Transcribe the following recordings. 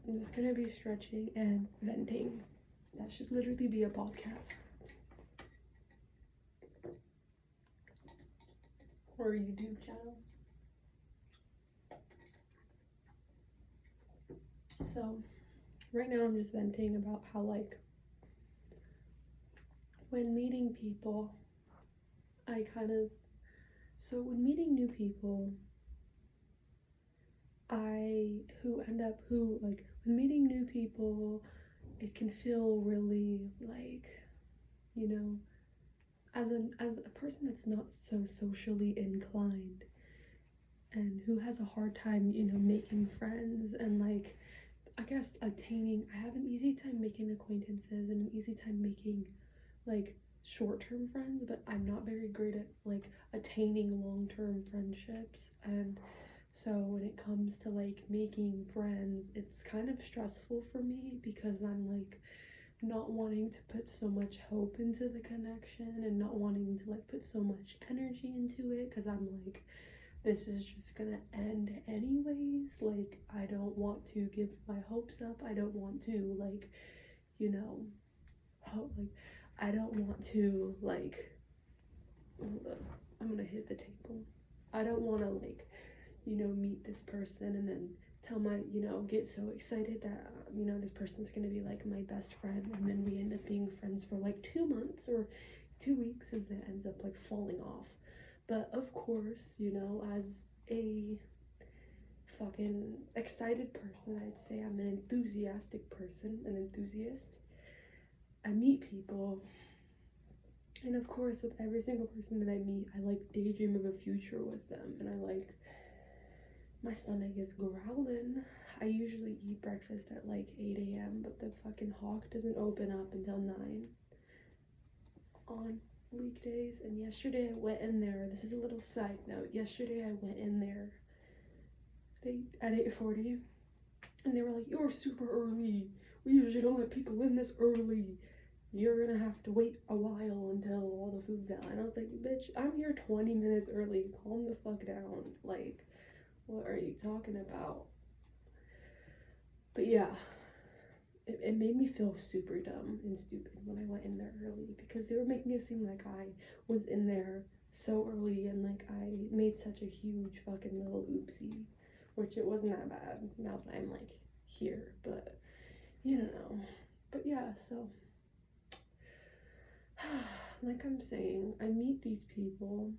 I'm just gonna be stretching and venting. That should literally be a podcast. Or a YouTube channel. So, right now I'm just venting about how, like, when meeting people, when meeting new people, when meeting new people, it can feel really, like, you know, as a person that's not so socially inclined and who has a hard time, making friends and, like, I guess I have an easy time making acquaintances and an easy time making, like, short-term friends, but I'm not very great at, like, attaining long-term friendships. And so when it comes to, like, making friends, it's kind of stressful for me because I'm, like, not wanting to put so much hope into the connection and not wanting to, like, put so much energy into it because I'm like, this is just gonna end anyways. Like, I don't want to give my hopes up. I don't want to, like, I don't want to, like, hold up, I'm gonna hit the table. I don't want to, like, meet this person and then get so excited that, this person's gonna be, like, my best friend, and then we end up being friends for, like, 2 months or 2 weeks, and then it ends up, like, falling off. But of course, as a fucking excited person, I'd say I'm an enthusiastic person, an enthusiast. I meet people, and of course, with every single person that I meet, I, like, daydream of a future with them, and my stomach is growling. I usually eat breakfast at, like, 8 a.m., but the fucking Hawk doesn't open up until 9 on weekdays. And yesterday I went in there, this is a little side note, yesterday I went in there at 8:40, and they were like, "You're super early. We usually don't let people in this early. You're gonna have to wait a while until all the food's out." And I was like, bitch, I'm here 20 minutes early. Calm the fuck down. Like, what are you talking about? But yeah, it made me feel super dumb and stupid when I went in there early because they were making it seem like I was in there so early and, like, I made such a huge fucking little oopsie, which it wasn't that bad now that I'm, like, here, but But yeah, so like I'm saying, I meet these people,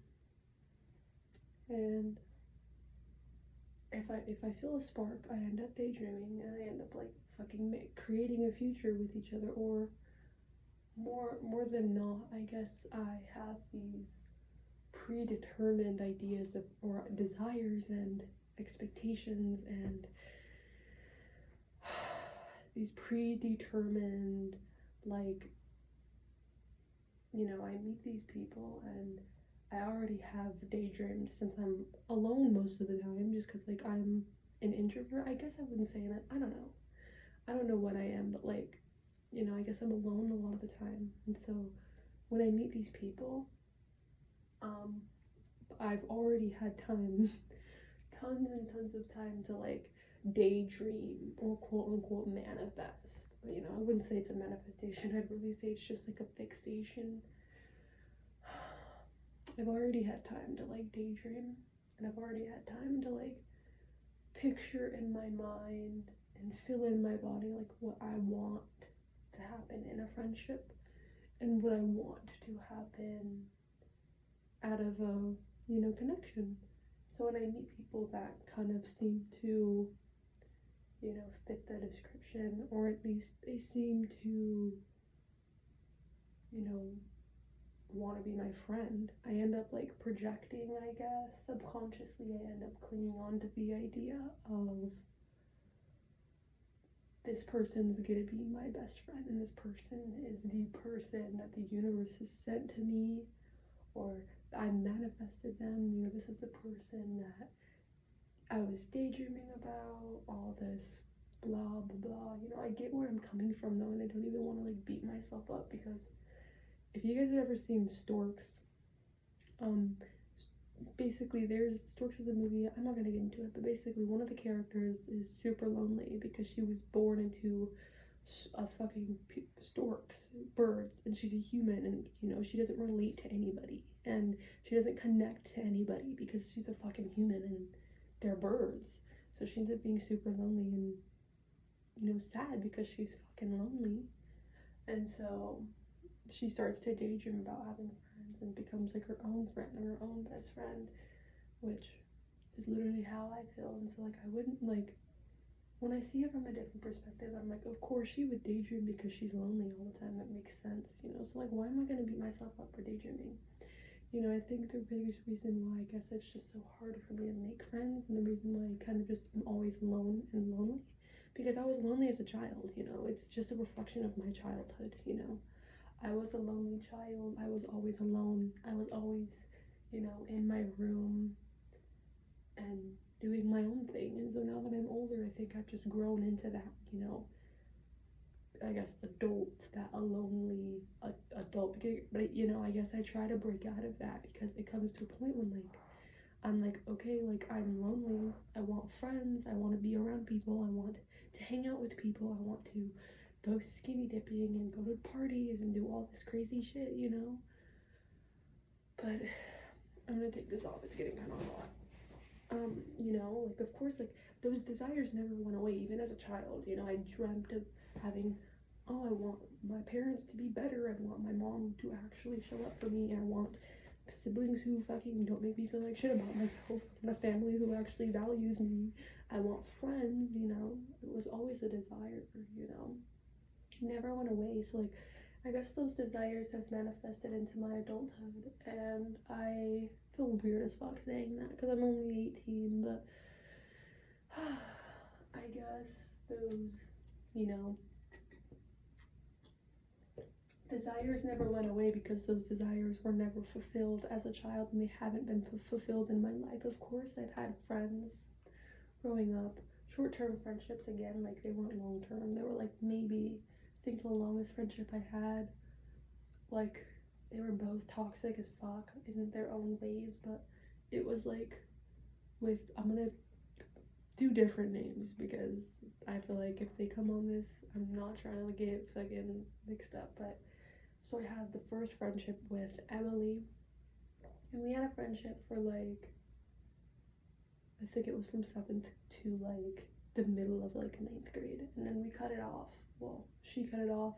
and if I feel a spark, I end up daydreaming and I end up, like, fucking creating a future with each other, or more than not, I guess I have these predetermined ideas of or desires and expectations and these predetermined, like, I meet these people and I already have daydreamed since I'm alone most of the time, just because, like, I'm an introvert. I guess I wouldn't say that. I don't know. I don't know what I am, but, like, I guess I'm alone a lot of the time. And so when I meet these people, I've already had time, tons and tons of time to, like, daydream or quote unquote manifest. I wouldn't say it's a manifestation. I'd really say it's just, like, a fixation. I've already had time to, like, daydream, and I've already had time to, like, picture in my mind and feel in my body, like, what I want to happen in a friendship and what I want to happen out of a, connection. So when I meet people that kind of seem to, fit the description, or at least they seem to, want to be my friend, I end up, like, projecting, I guess. Subconsciously, I end up clinging on to the idea of this person's gonna be my best friend, and this person is the person that the universe has sent to me, or I manifested them. This is the person that I was daydreaming about, all this blah blah blah. I get where I'm coming from, though, and I don't even want to, like, beat myself up, because if you guys have ever seen storks, basically there's Storks is a movie. I'm not gonna get into it, but basically one of the characters is super lonely because she was born into a fucking storks, birds, and she's a human, and you know she doesn't relate to anybody, and she doesn't connect to anybody because she's a fucking human and they're birds. So she ends up being super lonely and, you know, sad because she's fucking lonely. And so she starts to daydream about having friends and becomes like her own friend and her own best friend, which is literally how I feel. And so like I wouldn't like, when I see it from a different perspective, I'm like, of course she would daydream because she's lonely all the time. That makes sense, you know? So like, why am I gonna beat myself up for daydreaming? You know, I think the biggest reason why I guess it's just so hard for me to make friends, and the reason why I kind of just am always alone and lonely, because I was lonely as a child, you know? It's just a reflection of my childhood, you know? I was a lonely child. I was always alone. I was always, you know, in my room and doing my own thing. And so now that I'm older, I think I've just grown into that, you know, I guess adult, that a lonely adult. But, you know, I guess I try to break out of that because it comes to a point when, like, I'm like, okay, like, I'm lonely. I want friends. I want to be around people. I want to hang out with people. I want to go skinny dipping and go to parties and do all this crazy shit, you know? But I'm gonna take this off. It's getting kind of hot. You know, like, of course, like, those desires never went away, even as a child. You know, I dreamt of having, oh, I want my parents to be better. I want my mom to actually show up for me. I want siblings who fucking don't make me feel like shit about myself. I want a family who actually values me. I want friends, you know. It was always a desire, you know. Never went away. So, like, I guess those desires have manifested into my adulthood, and I feel weird as fuck saying that because I'm only 18, but I guess those, you know, desires never went away because those desires were never fulfilled as a child, and they haven't been fulfilled in my life. Of course, I've had friends growing up, short-term friendships again, like they weren't long-term. They were like maybe, I think the longest friendship I had, like, they were both toxic as fuck in their own ways, but it was like with, I'm gonna do different names because I feel like if they come on this, I'm not trying to get fucking mixed up, but so I had the first friendship with Emily, and we had a friendship for like, I think it was from 7th to like the middle of like 9th grade, and then we cut it off. Well, she cut it off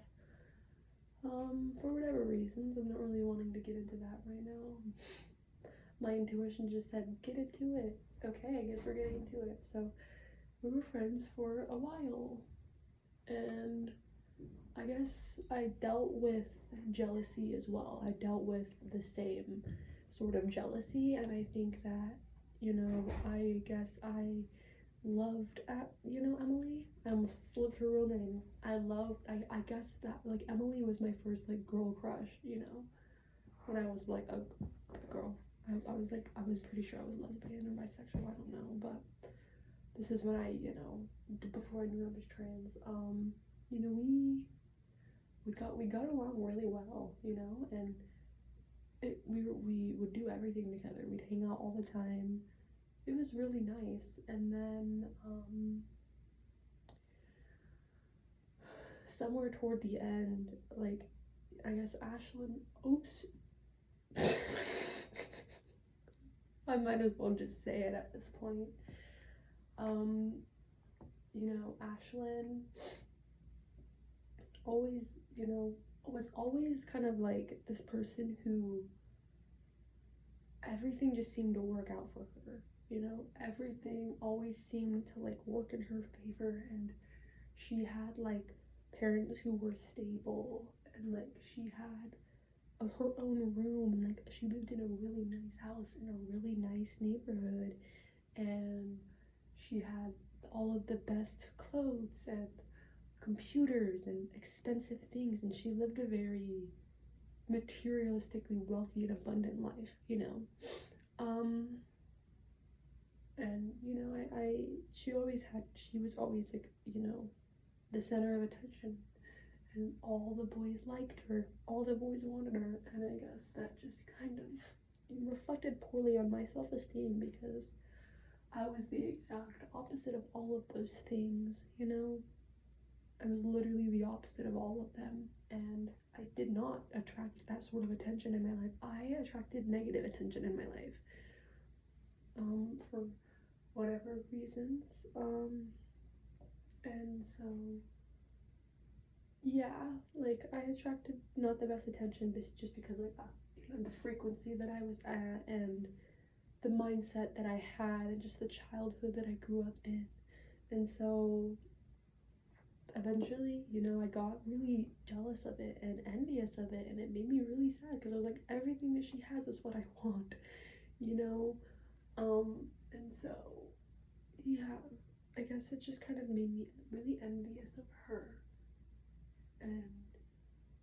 for whatever reasons. I'm not really wanting to get into that right now. My intuition just said, get into it. Okay, I guess we're getting into it. So we were friends for a while, and I guess I dealt with jealousy as well. I dealt with the same sort of jealousy, and I think that, you know, I guess I loved, you know, Emily. I almost slipped her real name. I guess that, like, Emily was my first, like, girl crush, you know, when I was, like, a girl. I was, like, I was pretty sure I was lesbian or bisexual, I don't know, but this is when I, you know, before I knew I was trans. You know, we got along really well, you know, and we would do everything together. We'd hang out all the time. It was really nice. And then somewhere toward the end, like, I guess Ashlyn, oops. I might as well just say it at this point. You know, Ashlyn always, you know, was always kind of like this person who everything just seemed to work out for her, you know, everything always seemed to like work in her favor, and she had like parents who were stable, and like she had her own room, and like she lived in a really nice house in a really nice neighborhood, and she had all of the best clothes and computers and expensive things, and she lived a very materialistically wealthy and abundant life, you know. And you know, she was always like, you know, the center of attention, and all the boys liked her, all the boys wanted her, and I guess that just kind of, reflected poorly on my self-esteem because I was the exact opposite of all of those things, you know? I was literally the opposite of all of them, and I did not attract that sort of attention in my life. I attracted negative attention in my life, for whatever reasons, and so, yeah, like, I attracted not the best attention just because, like, the frequency that I was at, and the mindset that I had, and just the childhood that I grew up in, and so eventually, you know, I got really jealous of it and envious of it, and it made me really sad because I was like, everything that she has is what I want, you know? And so, yeah, I guess it just kind of made me really envious of her. And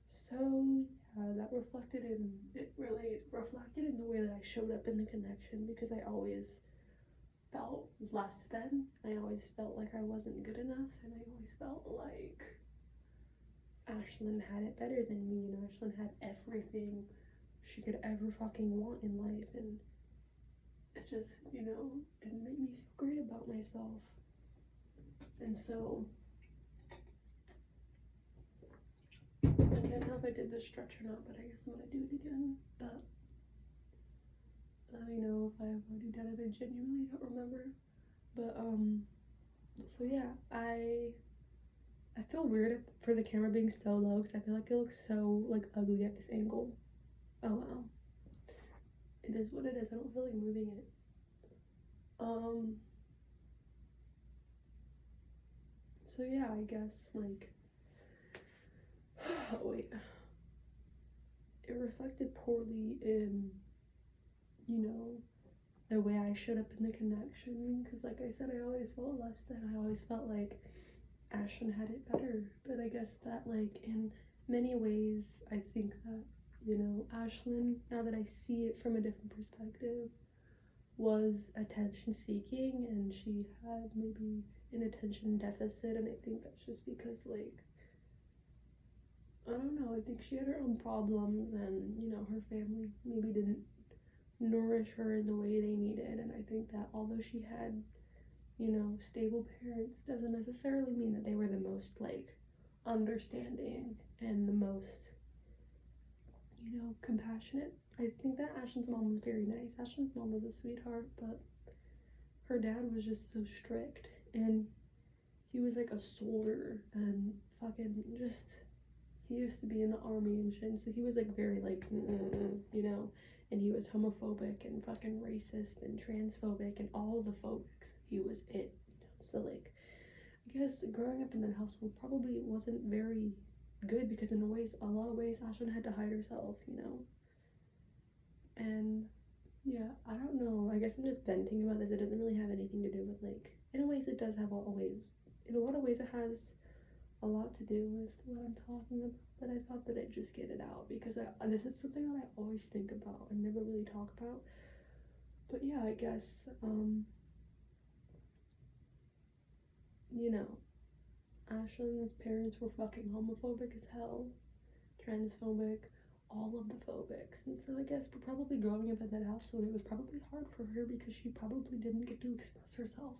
so, yeah, that reflected in, it really reflected in the way that I showed up in the connection because I always felt less than. I always felt like I wasn't good enough, and I always felt like Ashlyn had it better than me, and Ashlyn had everything she could ever fucking want in life, and it just, you know, didn't make me feel great about myself. And so, I can't tell if I did this stretch or not, but I guess I'm gonna do it again. But let me know if I've already done it. I genuinely don't remember. But so yeah, I feel weird for the camera being so low because I feel like it looks so like ugly at this angle. Oh well, it is what it is. I don't feel like moving it. So yeah, I guess like, oh wait, it reflected poorly in, you know, the way I showed up in the connection because, like I said, I always felt less than. I always felt like Ashlyn had it better, but I guess that, like, in many ways, I think that, you know, Ashlyn, now that I see it from a different perspective, was attention seeking, and she had maybe an attention deficit, and I think that's just because, like, I don't know, I think she had her own problems, and, you know, her family maybe didn't nourish her in the way they needed, and I think that although she had, you know, stable parents, doesn't necessarily mean that they were the most, like, understanding and the most, you know, compassionate. I think that Ashlyn's mom was very nice. Ashlyn's mom was a sweetheart, but her dad was just so strict, and he was like a soldier, and fucking just, he used to be in the army and shit, so he was like very like, you know, and he was homophobic and fucking racist and transphobic and all the phobics. He was it, you know. So like, I guess growing up in that household probably wasn't very good because in a lot of ways, Ashlyn had to hide herself, you know. And yeah, I don't know. I guess I'm just venting about this. It doesn't really have anything to do with, like, in a ways it does have always. In a lot of ways it has a lot to do with what I'm talking about, but I thought that I'd just get it out because this is something that I always think about and never really talk about. But yeah, I guess, you know, Ashlyn's parents were fucking homophobic as hell, transphobic, all of the phobics. And so I guess for probably growing up in that household, it was probably hard for her because she probably didn't get to express herself.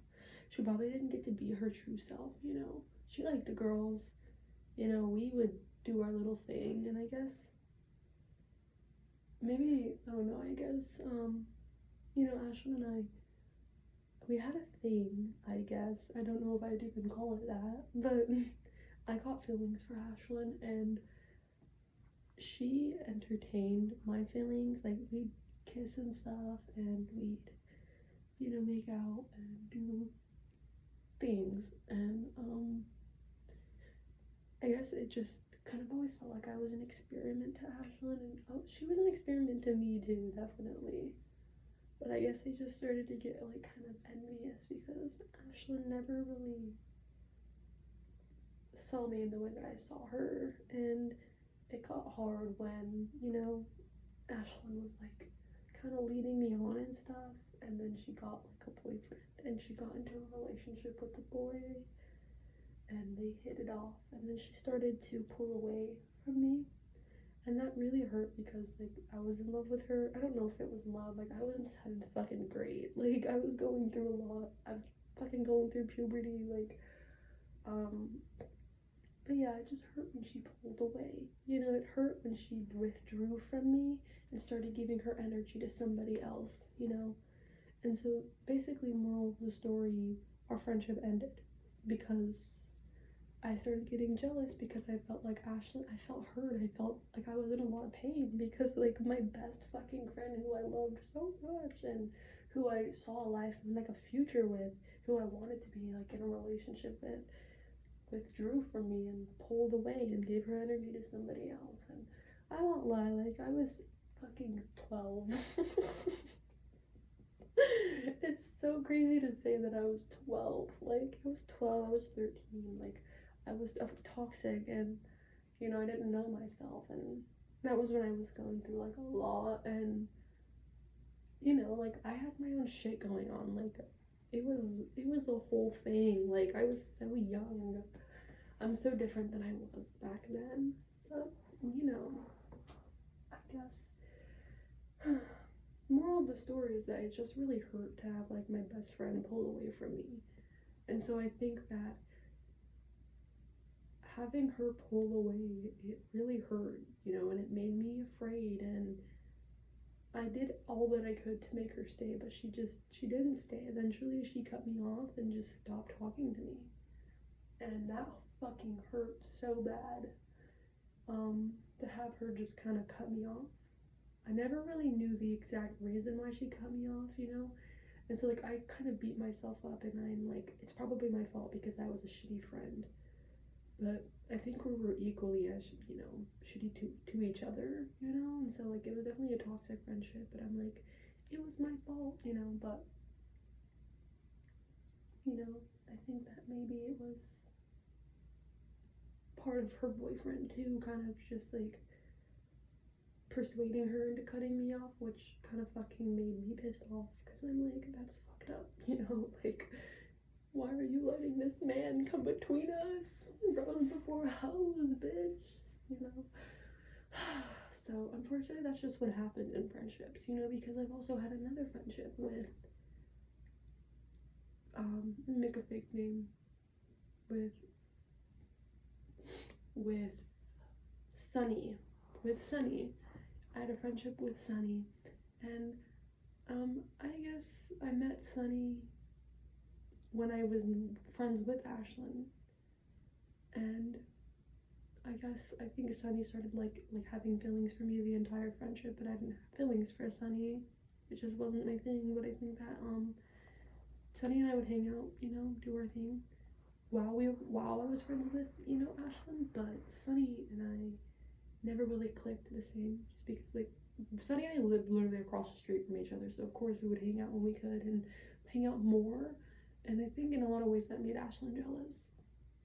She probably didn't get to be her true self, you know. She liked the girls, you know, we would do our little thing, and I guess maybe, I don't know, I guess, you know, Ashlyn and I, we had a thing, I guess. I don't know if I'd even call it that, but I got feelings for Ashlyn, and she entertained my feelings. Like, we'd kiss and stuff, and we'd, you know, make out and do things, and, I guess it just kind of always felt like I was an experiment to Ashlyn, and she was an experiment to me too, definitely. But I guess I just started to get like kind of envious because Ashlyn never really saw me in the way that I saw her, and it got hard when, you know, Ashlyn was like kind of leading me on and stuff, and then she got like a boyfriend, and she got into a relationship with the boy, and they hit it off, and then she started to pull away from me, And that really hurt because, like, I was in love with her. I don't know if it was love. Like, I was in 7th fucking grade. Like, I was going through a lot. I'm fucking going through puberty. Like, but yeah, it just hurt when she pulled away. You know, it hurt when she withdrew from me and started giving her energy to somebody else, you know? And so, basically, moral of the story, our friendship ended because I started getting jealous because I felt like Ashlyn, I felt hurt. I felt like I was in a lot of pain because, like, my best fucking friend who I loved so much and who I saw a life and, like, a future with, who I wanted to be, like, in a relationship with, withdrew from me and pulled away and gave her energy to somebody else. And I won't lie, like, I was fucking 12. It's so crazy to say that I was 12. Like, I was 12, I was 13. Like, I was toxic and, you know, I didn't know myself. And that was when I was going through, like, a lot. And, you know, like, I had my own shit going on. Like, it was a whole thing. Like, I was so young. I'm so different than I was back then. But, you know, I guess. Moral of the story is that it just really hurt to have, like, my best friend pull away from me. And so I think that having her pull away, it really hurt, you know, and it made me afraid. And I did all that I could to make her stay, but she didn't stay. Eventually, she cut me off and just stopped talking to me. And that fucking hurt so bad, to have her just kind of cut me off. I never really knew the exact reason why she cut me off, you know? And so, like, I kind of beat myself up, and I'm like, it's probably my fault because I was a shitty friend. But I think we were equally as, you know, shitty to each other, you know? And so, like, it was definitely a toxic friendship, but I'm like, it was my fault, you know? But, you know, I think that maybe it was part of her boyfriend, too, kind of just, like, persuading her into cutting me off, which kind of fucking made me pissed off, because I'm like, that's fucked up, you know? Like, why are you letting this man come between us? Rose before hoes, bitch. You know? So, unfortunately, that's just what happens in friendships, you know, because I've also had another friendship with, make a fake name, with Sunny. With Sunny. I had a friendship with Sunny, and, I guess I met Sunny when I was friends with Ashlyn, and I think Sunny started like having feelings for me the entire friendship, but I didn't have feelings for Sunny. It just wasn't my thing. But I think that Sunny and I would hang out, you know, do our thing while I was friends with, you know, Ashlyn. But Sunny and I never really clicked the same, just because, like, Sunny and I lived literally across the street from each other, so of course we would hang out when we could and hang out more. And I think in a lot of ways that made Ashlyn jealous.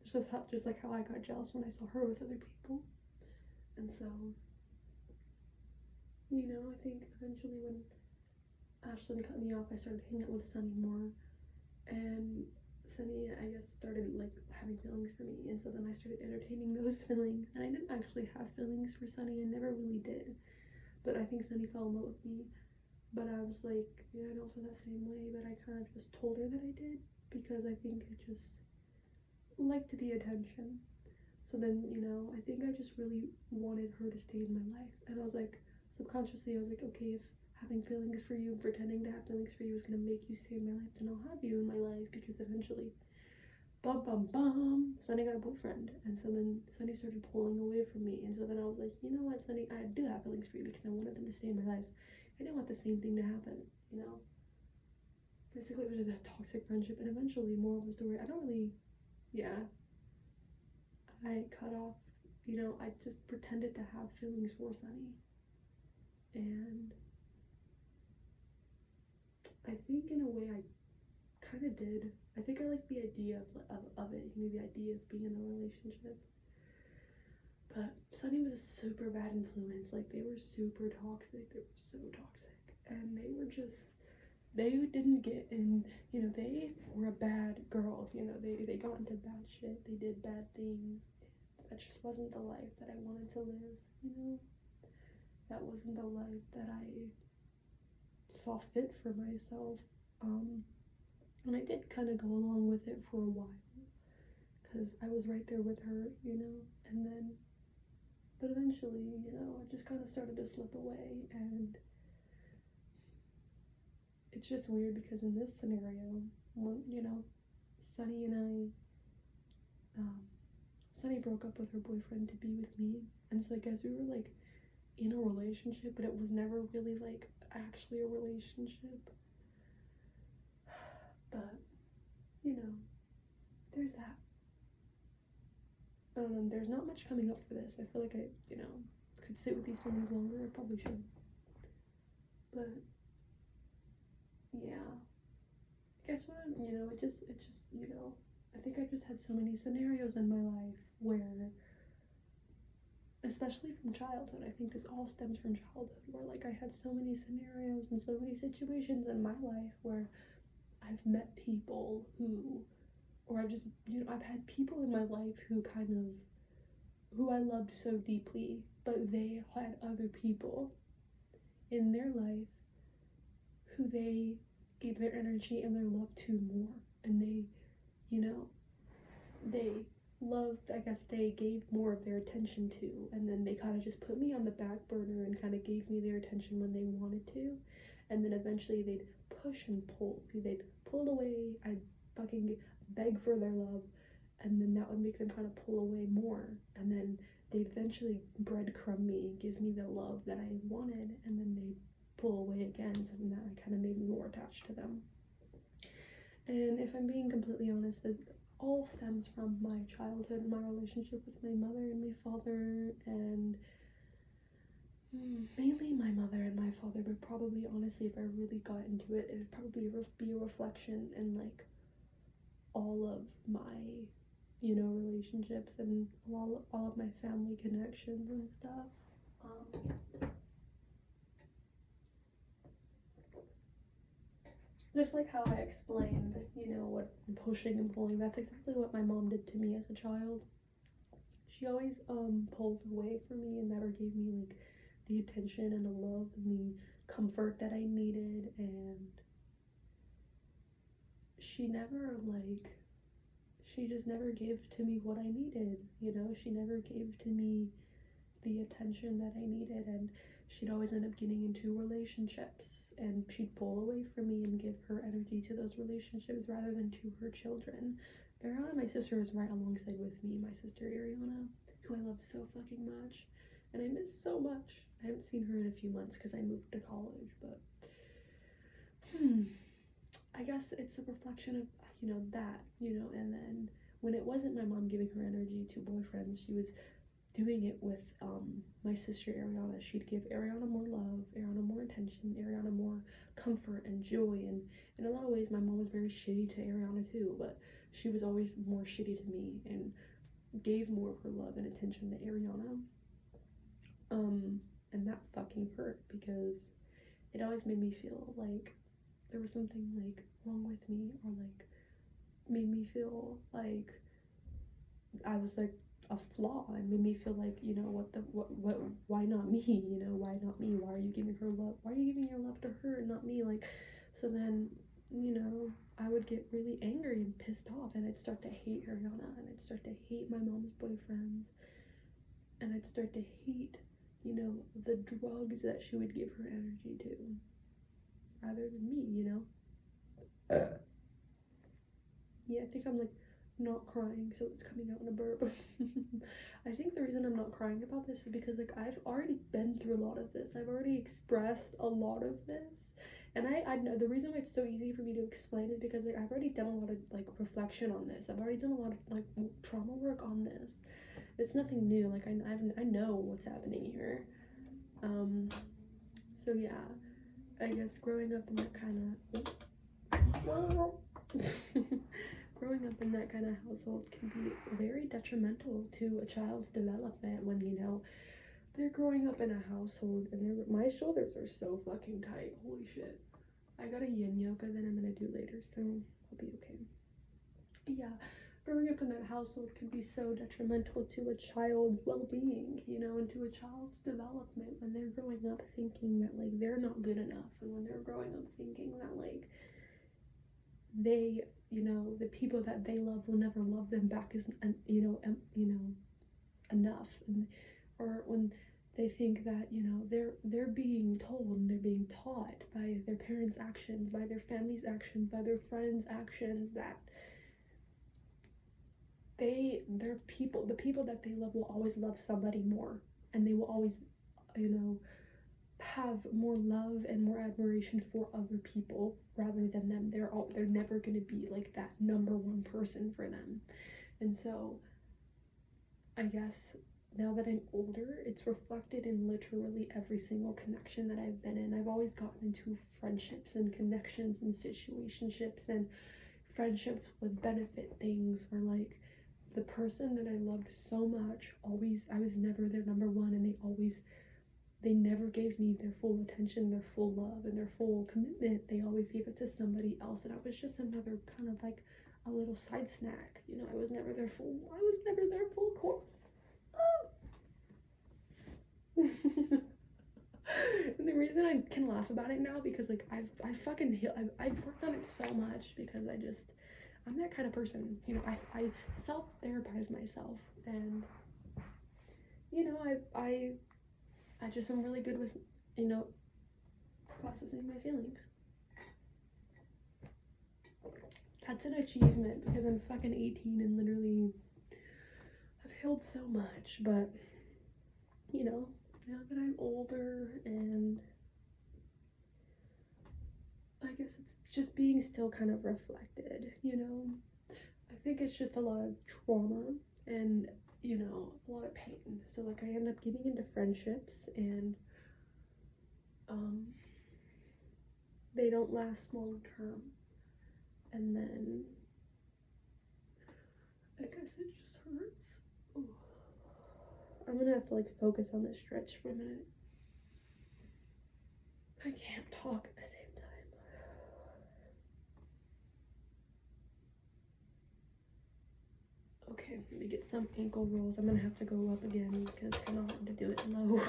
Just like how I got jealous when I saw her with other people. And so, you know, I think eventually when Ashlyn cut me off, I started hanging out with Sunny more. And Sunny, I guess, started, like, having feelings for me. And so then I started entertaining those feelings. And I didn't actually have feelings for Sunny. I never really did. But I think Sunny fell in love with me. But I was like, yeah, I don't feel that same way. But I kind of just told her that I did, because I think I just liked the attention. So then, you know, I think I just really wanted her to stay in my life. And I was like, subconsciously, I was like, okay, if having feelings for you and pretending to have feelings for you is gonna make you stay in my life, then I'll have you in my life, because eventually, bum bum bum, Sunny got a boyfriend. And so then Sunny started pulling away from me. And so then I was like, you know what, Sunny, I do have feelings for you because I wanted them to stay in my life. I didn't want the same thing to happen, you know? Basically, it was just a toxic friendship. And eventually, moral of the story, I don't really, yeah, I cut off, you know, I just pretended to have feelings for Sunny. And I think in a way I kind of did. I think I like the idea of it, you know, the idea of being in a relationship. But Sunny was a super bad influence. Like, they were super toxic. They were so toxic. And they didn't get in, you know, they were a bad girl, you know, they got into bad shit, they did bad things. That just wasn't the life that I wanted to live, you know? that wasn't the life that I saw fit for myself. And I did kind of go along with it for a while because I was right there with her, you know, and then, but eventually, you know, I just kind of started to slip away. And it's just weird because in this scenario, when, you know, Sunny and Sunny broke up with her boyfriend to be with me, and so I guess we were like in a relationship, but it was never really like actually a relationship. But you know, there's that. I don't know, there's not much coming up for this. I feel like I, you know, could sit with these feelings longer. I probably should. But yeah. I guess what I'm, you know, it just, you know, I think I just had so many scenarios in my life where, especially from childhood, I think this all stems from childhood, where like I had so many scenarios and so many situations in my life where I've met people who, or I've just, you know, I've had people in my life who kind of, who I loved so deeply, but they had other people in their life who they gave their energy and their love to more. And they, you know, they loved, I guess they gave more of their attention to. And then they kind of just put me on the back burner and kind of gave me their attention when they wanted to. And then eventually they'd push and pull. They'd pull away, I'd fucking beg for their love, and then that would make them kind of pull away more. And then they'd eventually breadcrumb me, give me the love that I wanted, and then they'd pull away again. So then that kind of made me more attached to them. And if I'm being completely honest, this all stems from my childhood, my relationship with my mother and my father, and mainly my mother and my father, but probably honestly, if I really got into it, it would probably be a reflection in like all of my, you know, relationships and all of my family connections and stuff. Just like how I explained, you know, what pushing and pulling, that's exactly what my mom did to me as a child. She always pulled away from me and never gave me like the attention and the love and the comfort that I needed. And she never like, she just never gave to me what I needed, you know. She never gave to me the attention that I needed, and she'd always end up getting into relationships, and she'd pull away from me and give her energy to those relationships rather than to her children. Ariana, my sister, is right alongside with me, my sister Ariana, who I love so fucking much, and I miss so much. I haven't seen her in a few months because I moved to college, but I guess it's a reflection of, you know, that, you know. And then when it wasn't my mom giving her energy to boyfriends, she was doing it with my sister Ariana. She'd give Ariana more love, Ariana more attention, Ariana more comfort and joy. And in a lot of ways, my mom was very shitty to Ariana too, but she was always more shitty to me and gave more of her love and attention to Ariana. And that fucking hurt because it always made me feel like there was something like wrong with me, or like made me feel like I was like a flaw. It made me feel like, you know, what why not me, you know, why not me, why are you giving her love, why are you giving your love to her and not me? Like, so then, you know, I would get really angry and pissed off, and I'd start to hate Ariana, and I'd start to hate my mom's boyfriends, and I'd start to hate, you know, the drugs that she would give her energy to rather than me, you know. Yeah, I think I'm like not crying, so it's coming out in a burp. I think the reason I'm not crying about this is because like I've already been through a lot of this. I've already expressed a lot of this. And I know the reason why it's so easy for me to explain is because like I've already done a lot of like reflection on this. I've already done a lot of like trauma work on this. It's nothing new. Like I know what's happening here. So yeah, I guess growing up in that kind of growing up in that kind of household can be very detrimental to a child's development when, you know, they're growing up in a household and my shoulders are so fucking tight. Holy shit. I got a yin yoga that I'm gonna do later, so I'll be okay. But yeah, growing up in that household can be so detrimental to a child's well-being, you know, and to a child's development when they're growing up thinking that like they're not good enough, and when they're growing up thinking that like they, you know, the people that they love will never love them back as enough, and or when they think that, you know, they're being told and they're being taught by their parents' actions, by their family's actions, by their friends' actions, that their people, the people that they love will always love somebody more, and they will always, you know, have more love and more admiration for other people rather than them. They're never going to be like that number one person for them. And so I guess now that I'm older, it's reflected in literally every single connection that I've been in. I've always gotten into friendships and connections and situationships and friendships with benefit things, where like the person that I loved so much, always, I was never their number one, and they never gave me their full attention, their full love, and their full commitment. They always gave it to somebody else, and I was just another kind of like a little side snack, you know. I was never their full course. Oh. And the reason I can laugh about it now, because like I've worked on it so much, because I'm that kind of person, you know. I self-therapize myself, and you know, I just am really good with, you know, processing my feelings. That's an achievement, because I'm fucking 18 and literally I've healed so much. But you know, now that I'm older, and I guess it's just being still kind of reflected, you know. I think it's just a lot of trauma and, you know, a lot of pain. So like I end up getting into friendships, and they don't last long term, and then I guess it just hurts. Ooh. I'm gonna have to like focus on this stretch for a minute. I can't talk at the same time. Okay, let me get some ankle rolls. I'm gonna have to go up again because it's kind of hard to do it low.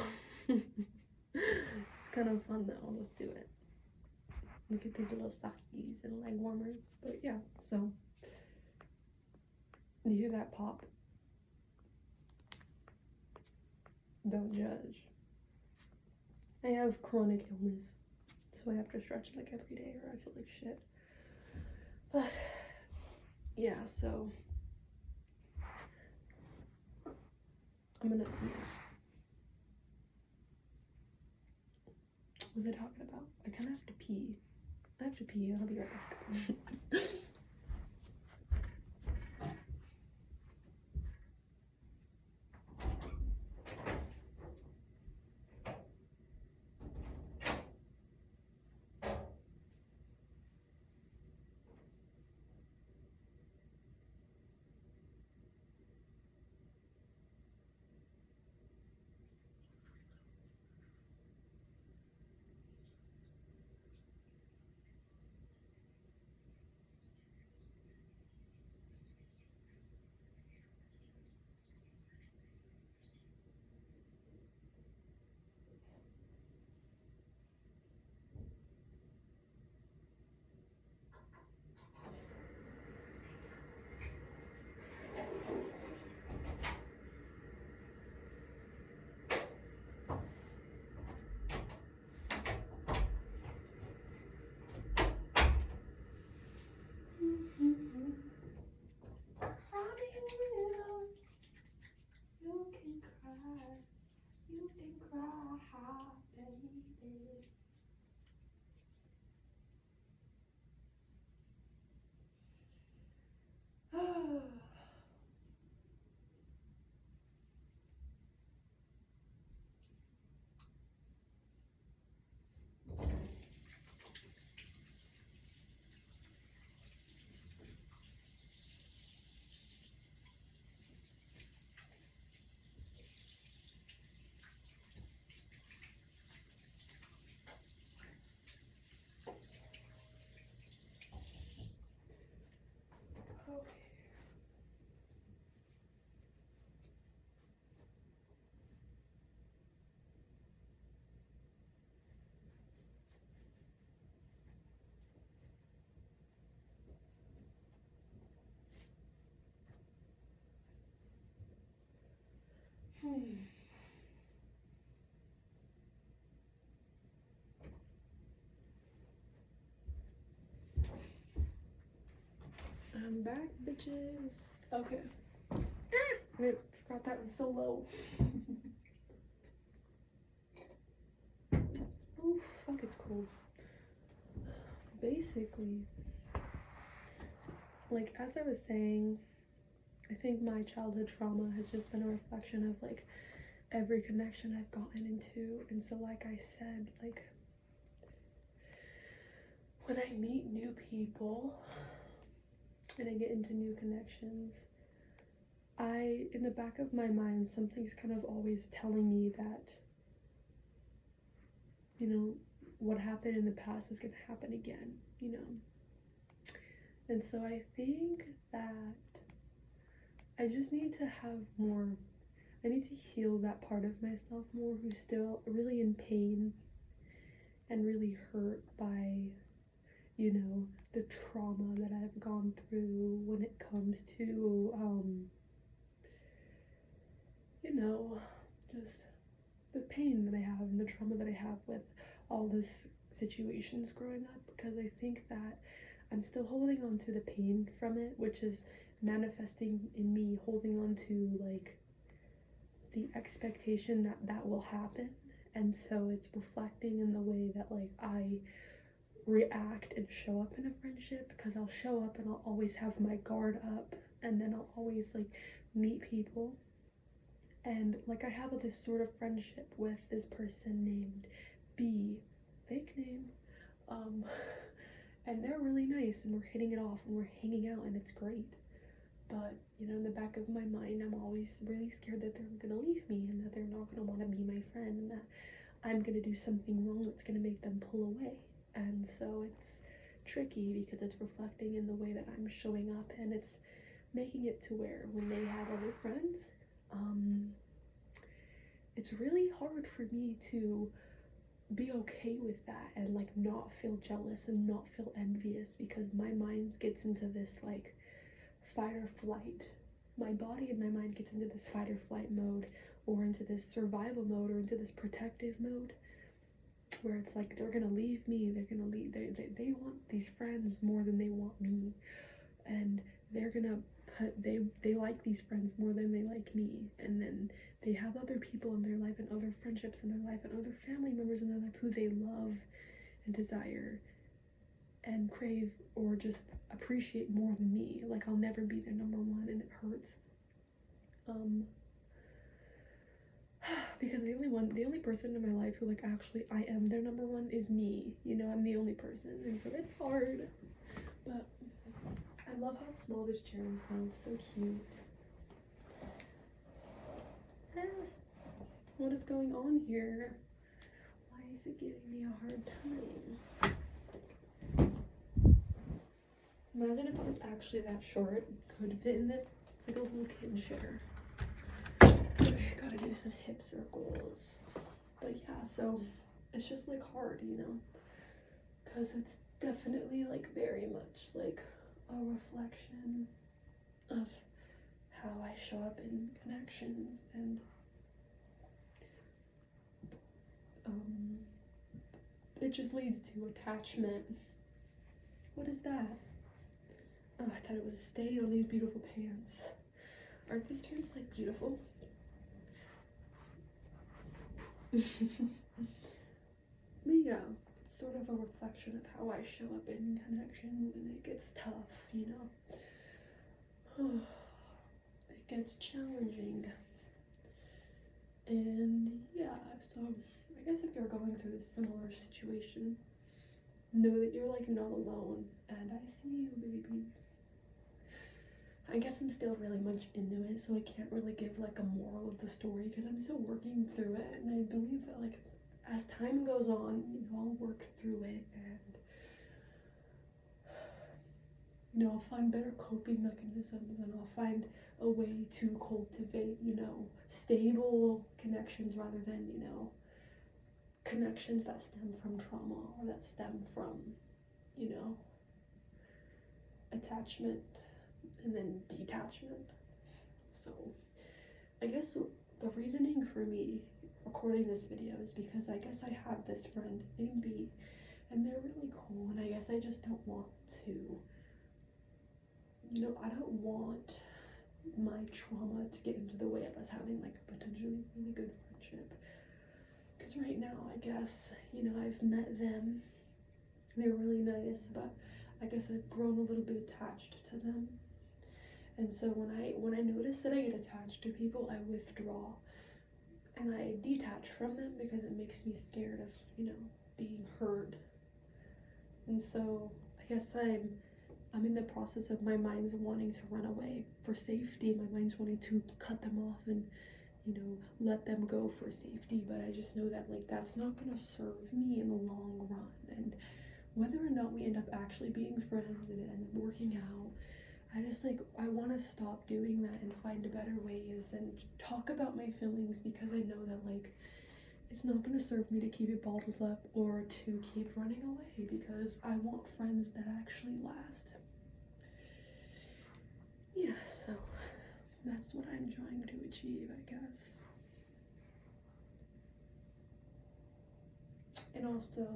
It's kind of fun though. I'll just do it. Look at these little sakis and leg warmers. But yeah, so you hear that pop? Don't judge. I have chronic illness, so I have to stretch like every day or I feel like shit. But yeah, so I'm gonna, what was I talking about? I kind of have to pee. I have to pee. I'll be right back. I'm back, bitches. Okay. I forgot that was so low. Oh, fuck, it's cold. Basically, like, as I was saying, I think my childhood trauma has just been a reflection of, like, every connection I've gotten into. And so, like I said, like, when I meet new people and I get into new connections, in the back of my mind, something's kind of always telling me that, you know, what happened in the past is gonna happen again, you know? And so I think that I just need to have more, I need to heal that part of myself more who's still really in pain and really hurt by, you know, the trauma that I've gone through when it comes to, you know, just the pain that I have and the trauma that I have with all those situations growing up, because I think that I'm still holding on to the pain from it, which is manifesting in me holding on to, like, the expectation that that will happen. And so it's reflecting in the way that, like, I react and show up in a friendship, because I'll show up and I'll always have my guard up, and then I'll always, like, meet people. And, like, I have this sort of friendship with this person named B, fake name, and they're really nice, and we're hitting it off, and we're hanging out, and it's great. But, you know, in the back of my mind, I'm always really scared that they're gonna leave me, and that they're not gonna want to be my friend, and that I'm gonna do something wrong that's gonna make them pull away. And so it's tricky, because it's reflecting in the way that I'm showing up, and it's making it to where when they have other friends, it's really hard for me to be okay with that and, like, not feel jealous and not feel envious, because my mind gets into this, like, fight or flight. My body and my mind gets into this fight or flight mode, or into this survival mode, or into this protective mode, where it's like, they're gonna leave me, they're gonna leave, they want these friends more than they want me, and they're gonna they like these friends more than they like me, and then they have other people in their life and other friendships in their life and other family members in their life who they love and desire and crave or just appreciate more than me. Like, I'll never be their number one, and it hurts. Because the only person in my life who, like, actually I am their number one is me. You know, I'm the only person, and so it's hard. But I love how small this chair sounds. So cute. What is going on here? Why is it giving me a hard time? Imagine if it was actually that short. Could fit in this. It's like a little kid chair. Okay, gotta do some hip circles. But yeah, so it's just, like, hard, you know, because it's definitely, like, very much like a reflection of how I show up in connections, and it just leads to attachment. What is that? Oh, I thought it was a stain on these beautiful pants. Aren't these pants, like, beautiful? But yeah, it's sort of a reflection of how I show up in connections, and it gets tough, you know. It gets challenging. And yeah, so I guess if you're going through a similar situation, know that you're, like, not alone, and I see you, baby. I guess I'm still really much into it, so I can't really give, like, a moral of the story, because I'm still working through it, and I believe that, like, as time goes on, you know, I'll work through it, and, you know, I'll find better coping mechanisms, and I'll find a way to cultivate, you know, stable connections rather than, you know, connections that stem from trauma, or that stem from, you know, attachment and then detachment. So I guess the reasoning for me recording this video is because I guess I have this friend named B, and they're really cool, and I guess I just don't want to you know, I don't want my trauma to get into the way of us having like a potentially really good friendship. Because right now, I guess, you know, I've met them. They're really nice, but I guess I've grown a little bit attached to them. And so when I notice that I get attached to people, I withdraw and I detach from them because it makes me scared of, you know, being hurt. And so I guess I'm in the process of my mind's wanting to run away for safety. My mind's wanting to cut them off and, you know, let them go for safety. But I just know that like that's not gonna serve me in the long run. And whether or not we end up actually being friends and it ends up working out, I just like I want to stop doing that and find better ways and talk about my feelings, because I know that like it's not going to serve me to keep it bottled up or to keep running away, because I want friends that actually last. Yeah, so that's what I'm trying to achieve, I guess. And also,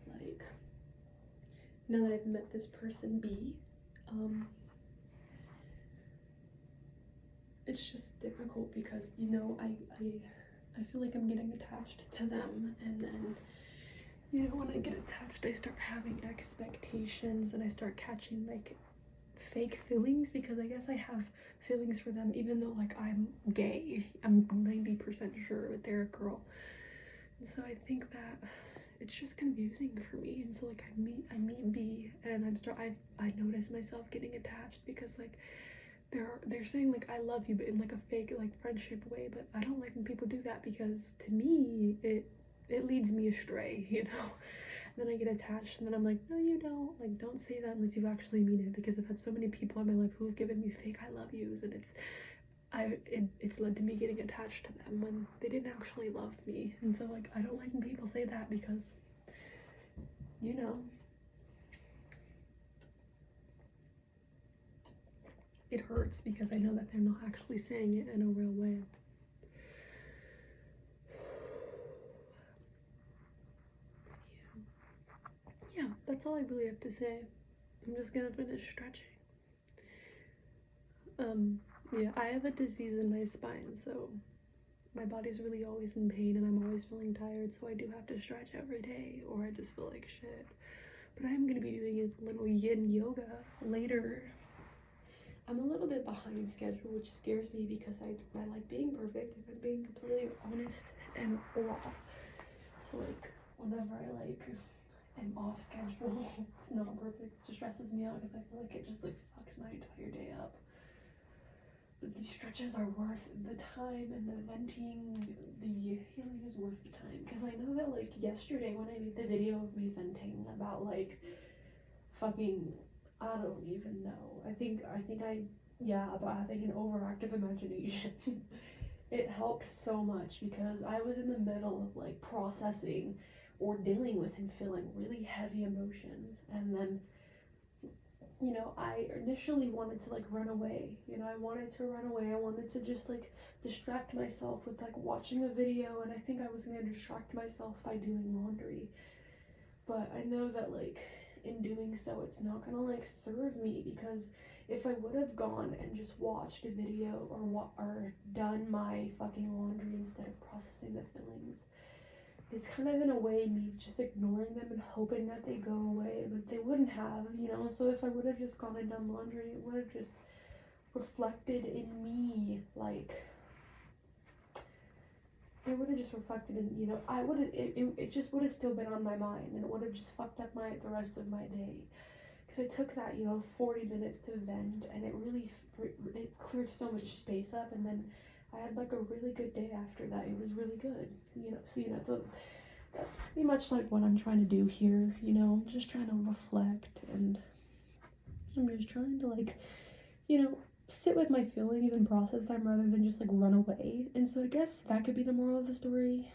like, now that I've met this person B, it's just difficult because, you know, I feel like I'm getting attached to them, and then, you know, when I get attached, I start having expectations and I start catching like fake feelings, because I guess I have feelings for them even though like I'm gay. I'm 90% sure that they're a girl. And so I think that it's just confusing for me. And so like I meet B and I notice myself getting attached because like they're saying like I love you, but in like a fake like friendship way. But I don't like when people do that, because to me it leads me astray, you know. And then I get attached, and then I'm like, no, you don't. Like, don't say that unless you actually mean it, because I've had so many people in my life who have given me fake I love yous, and it's led to me getting attached to them when they didn't actually love me. And so like I don't like when people say that, because, you know, it hurts because I know that they're not actually saying it in a real way. Yeah, that's all I really have to say. I'm just gonna finish stretching. Yeah, I have a disease in my spine, so my body's really always in pain and I'm always feeling tired, so I do have to stretch every day or I just feel like shit. But I'm gonna be doing a little yin yoga later. I'm a little bit behind schedule, which scares me because I like being perfect, if I'm being completely honest and raw. So like whenever I like am off schedule, it's not perfect. It just stresses me out because I feel like it just like fucks my entire day up. But these stretches are worth the time, and the venting, the healing is worth the time. Because I know that like yesterday when I made the video of me venting about like fucking, I don't even know. I think about having an overactive imagination. It helped so much because I was in the middle of like processing or dealing with and feeling really heavy emotions, and then, you know, I initially wanted to like run away. You know, I wanted to run away. I wanted to just like distract myself with like watching a video, and I think I was gonna distract myself by doing laundry. But I know that like in doing so, it's not gonna like serve me, because if I would have gone and just watched a video or done my fucking laundry instead of processing the feelings, it's kind of in a way me just ignoring them and hoping that they go away, but they wouldn't have, you know. So if I would have just gone and done laundry, it would have just reflected in me, like it would have just reflected in, you know, I would have, it just would have still been on my mind, and it would have just fucked up the rest of my day. Because I took that, you know, 40 minutes to vent, and it cleared so much space up, and then I had like a really good day after that. It was really good, that's pretty much like what I'm trying to do here, you know. I'm just trying to reflect, and I'm just trying to like, you know, sit with my feelings and process them rather than just like run away. And so I guess that could be the moral of the story.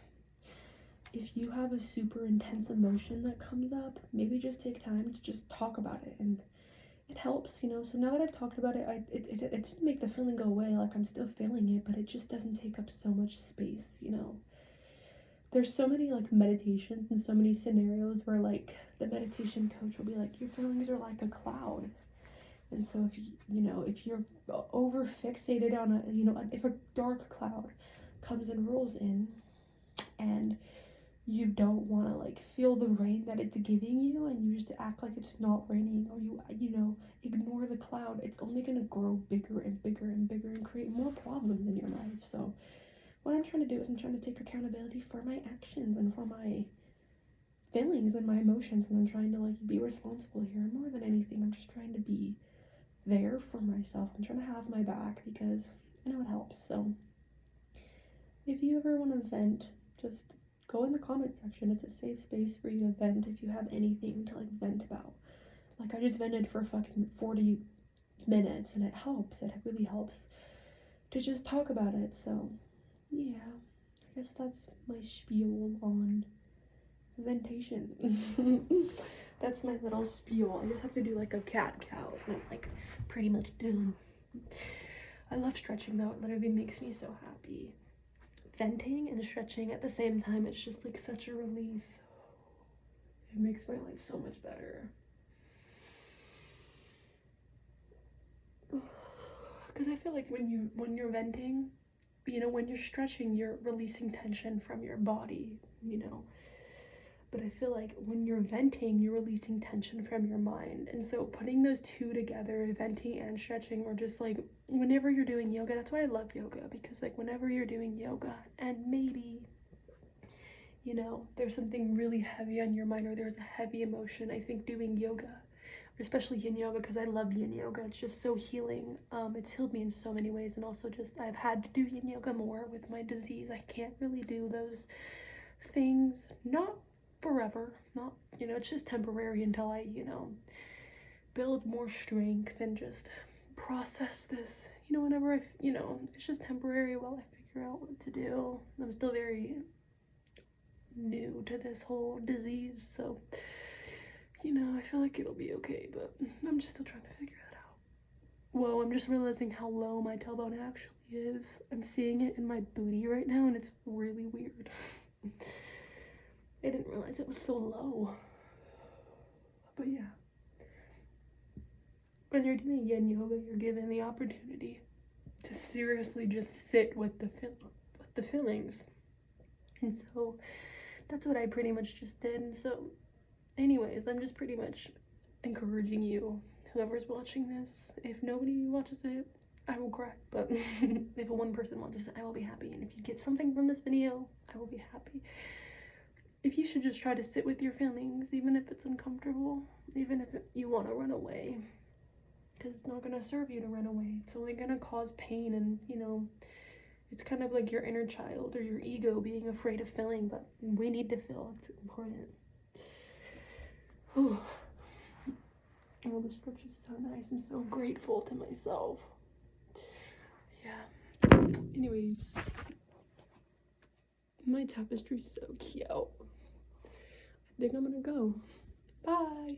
If you have a super intense emotion that comes up, maybe just take time to just talk about it, and it helps, you know. So now that I've talked about it, it didn't make the feeling go away. Like, I'm still feeling it, but it just doesn't take up so much space, you know. There's so many like meditations and so many scenarios where like the meditation coach will be like, your feelings are like a cloud, And so if if you're over fixated on if a dark cloud comes and rolls in, and you don't want to like feel the rain that it's giving you, and you just act like it's not raining, or you ignore the cloud, it's only going to grow bigger and bigger and bigger and create more problems in your life. So what I'm trying to do is I'm trying to take accountability for my actions and for my feelings and my emotions, and I'm trying to like be responsible here. More than anything, I'm just trying to be there for myself. I'm trying to have my back because I know it helps. So if you ever want to vent, just go in the comment section. It's a safe space for you to vent if you have anything to like vent about. Like I just vented for fucking 40 minutes and it helps. It really helps to just talk about it. So yeah, I guess that's my spiel on ventation. That's my little spiel. I just have to do like a cat cow and I'm like pretty much done. I love stretching though. It literally makes me so happy. Venting and stretching at the same time, it's just like such a release. It makes my life so much better. Because I feel like when you're venting, when you're stretching, you're releasing tension from your body, but I feel like when you're venting, you're releasing tension from your mind. And so putting those two together, venting and stretching, or just like whenever you're doing yoga, that's why I love yoga, because like whenever you're doing yoga and maybe there's something really heavy on your mind, or there's a heavy emotion, I think doing yoga, especially yin yoga, because I love yin yoga, it's just so healing. It's healed me in so many ways. And also just I've had to do yin yoga more with my disease. I can't really do those things, not forever, not it's just temporary until I build more strength and just process this, whenever it's just temporary while I figure out what to do. I'm still very new to this whole disease, so I feel like it'll be okay, but I'm just still trying to figure that out. Whoa, I'm just realizing how low my tailbone actually is. I'm seeing it in my booty right now and it's really weird. I didn't realize it was so low. But yeah. When you're doing yin yoga, you're given the opportunity to seriously just sit with the feelings. And so that's what I pretty much just did. And so anyways, I'm just pretty much encouraging you, whoever's watching this. If nobody watches it, I will cry. But if one person watches it, I will be happy. And if you get something from this video, I will be happy. If you should just try to sit with your feelings, even if it's uncomfortable, even if you want to run away, because it's not going to serve you to run away. It's only going to cause pain, and it's kind of like your inner child or your ego being afraid of feeling, but we need to feel. It's important. Oh, the stretch is so nice. I'm so grateful to myself. Yeah. Anyways, my tapestry's so cute. I think I'm gonna go. Bye.